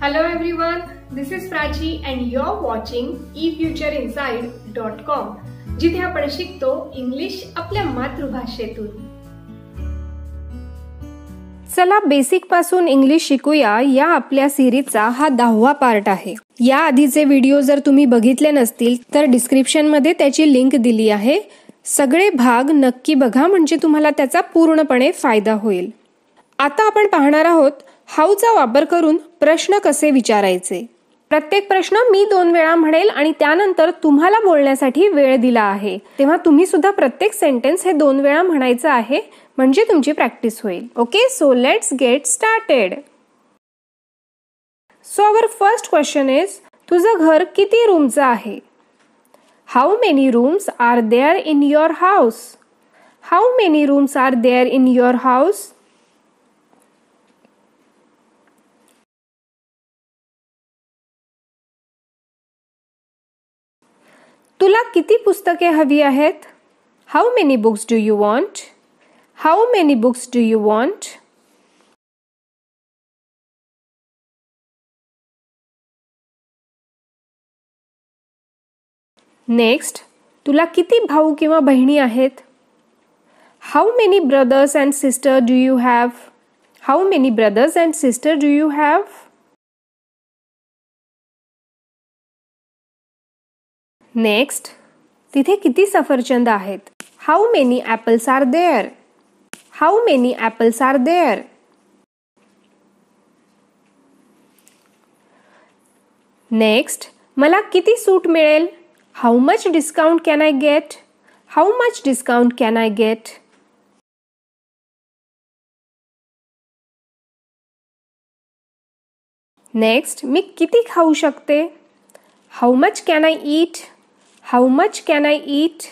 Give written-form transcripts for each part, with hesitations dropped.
Hello everyone, this is Prachi and you're watching efutureinside.com, जिथे आपण शिकतो इंग्लिश आपल्या मातृभाषेतून. चला बेसिक पासून इंग्लिश शिकूया या आपल्या सिरीजचा हा 10वा पार्ट आहे. या आधीचे व्हिडिओ जर तुम्ही बघितले नसतील तर डिस्क्रिप्शन मध्ये त्याची लिंक दिली आहे. सगळे भाग नक्की बघा म्हणजे तुम्हाला त्याचा पूर्णपणे फायदा होईल. आता आपण पाहणार आहोत हाऊचा वापर करून प्रश्न कसे विचारायचे. प्रत्येक प्रश्न मी 2 वेळा म्हणेल आणि त्यानंतर तुम्हाला बोलण्यासाठी वेळ दिला आहे. तेव्हा तुम्ही सुद्धा प्रत्येक सेंटेन्स हे 2 वेळा म्हणायचं आहे म्हणजे तुमची प्रॅक्टिस होईल. Okay, so let's get started. So our first question is, तुझं घर किती रूमचं आहे? How many rooms are there in your house? How many rooms are there in your house? तुला किती पुस्तके हवी आहेत? How many books do you want? How many books do you want? Next, तुला किती भाऊ किंवा बहिणी आहेत? How many brothers and sister do you have? How many brothers and sister do you have? Next, तिथे किती सफरचंद आहेत? How many apples are there? How many apples are there? Next, मला किती सूट मिळेल? How much discount can I get? How much discount can I get? Next, मी किती खाऊ शकते? How much can I eat? How much can I eat?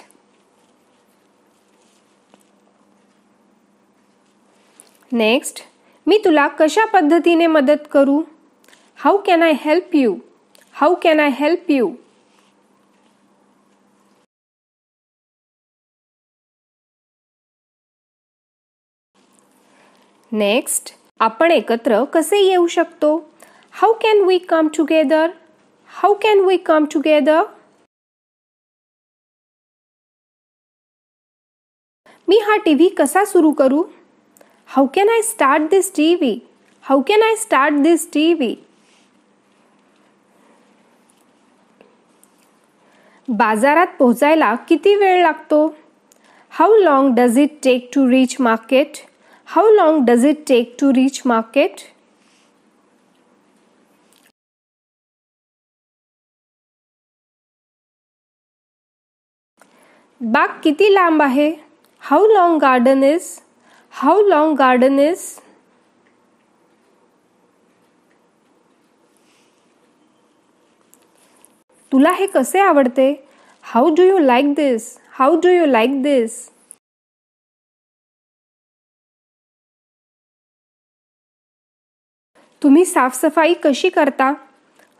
Next, मी तुला कशा पद्धतीने मदत करू? How can I help you? How can I help you? Next, आपण एकत्र कसे येऊ शकतो? How can we come together? How can we come together? मी हा टीव्ही कसा सुरू करू? How can I start this TV? How can I start this TV? बाजारात पोहोचायला किती वेळ लागतो? How long does it take to reach market? How long does it take to reach market? बाग किती लांब आहे? How long garden is? How long garden is? तुला हे कसे आवडते? How do you like this? How do you like this? तुम्ही साफसफाई कशी करता?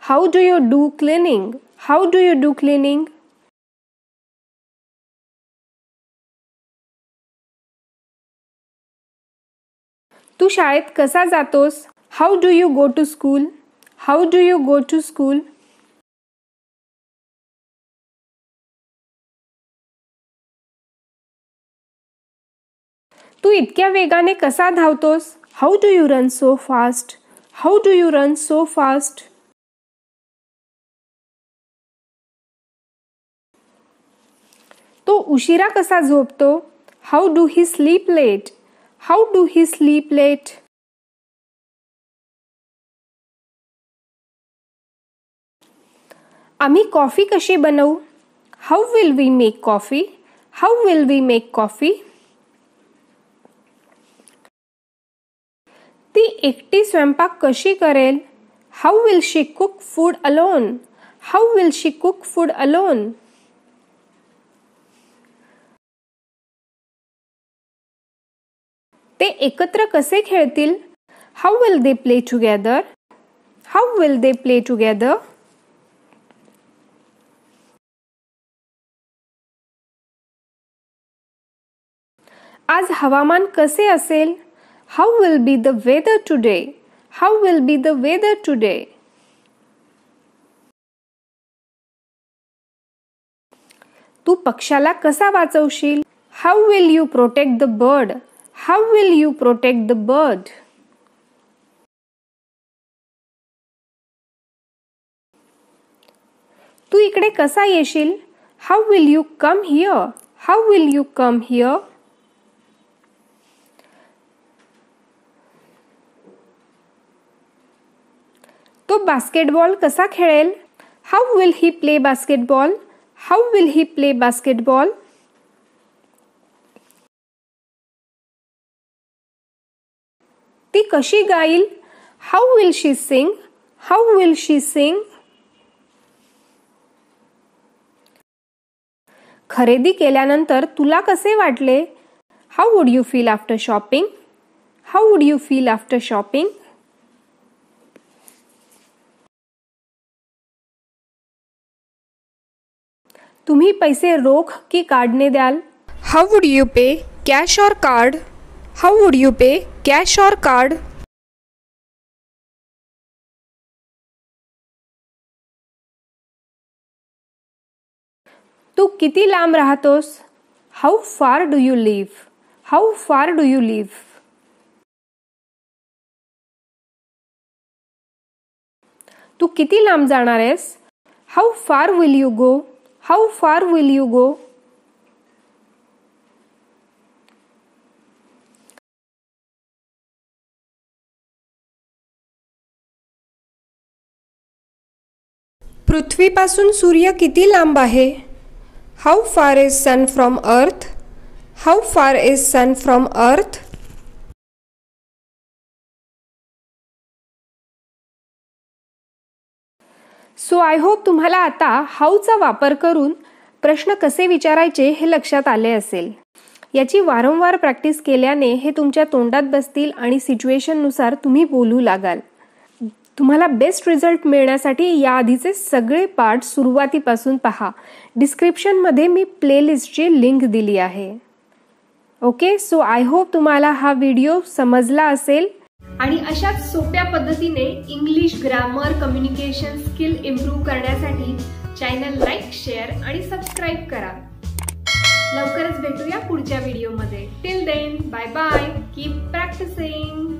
How do you do cleaning? How do you do cleaning? तू शाळेत कसा जातोस? How do you go to school? How do you go to school? तू इतक्या वेगाने कसा धावतोस? How do you run so fast? How do you run so fast? तो उशिरा कसा झोपतो? How do he sleep late? How do he sleep late? आम्ही कॉफी कशी बनवू? How will we make coffee? How will we make coffee? ती एकटी स्वयंपाक कशी करेल? How will she cook food alone? How will she cook food alone? ते एकत्र कसे खेळतील? How will they play together? How will they play together? आज हवामान कसे असेल? How will be the weather today? How will be the weather today? तू पक्षाला कसा वाचवशील? How will you protect the bird? How will you protect the bird? तू इकडे कसा येशील? How will you come here? How will you come here? तो basketball कसा खेळेल? How will he play basketball? How will he play basketball? ती कशी गाईल? How will she sing? How will she sing? खरेदी केल्यानंतर तुला कसे वाटले? How would you feel after shopping? How would you feel after shopping? तुम्ही पैसे रोख की कार्डने द्याल? How would you pay, cash और card? How would you pay, cash और कार्ड? तू किती लांब राहतोस? How far do you live? How far do you live? तू किती लांब जाणार आहेस? How far will you go? How far will you go? पृथ्वीपासून सूर्य किती लांब आहे? How far is sun from earth? How far is sun from earth? So I hope तुम्हाला आता हाऊचा वापर करून प्रश्न कसे विचारायचे हे लक्षात आले असेल. याची वारंवार प्रॅक्टिस केल्याने हे तुमच्या तोंडात बसतील आणि सिच्युएशननुसार तुम्ही बोलू लागाल. तुम्हाला बेस्ट रिझल्ट मिळण्यासाठी याआधीचे सगळे पार्ट सुरुवातीपासून पहा. डिस्क्रिप्शनमध्ये मी प्लेलिस्टची लिंक दिली आहे. ओके, सो आय होप तुम्हाला हा व्हिडिओ समजला असेल आणि अशाच सोप्या पद्धतीने English grammar communication skill improve करण्यासाठी चॅनल लाईक, शेअर आणि सबस्क्राईब करा. लवकरच भेटूया पुढच्या व्हिडिओमध्ये. Till then, bye bye. Keep practising.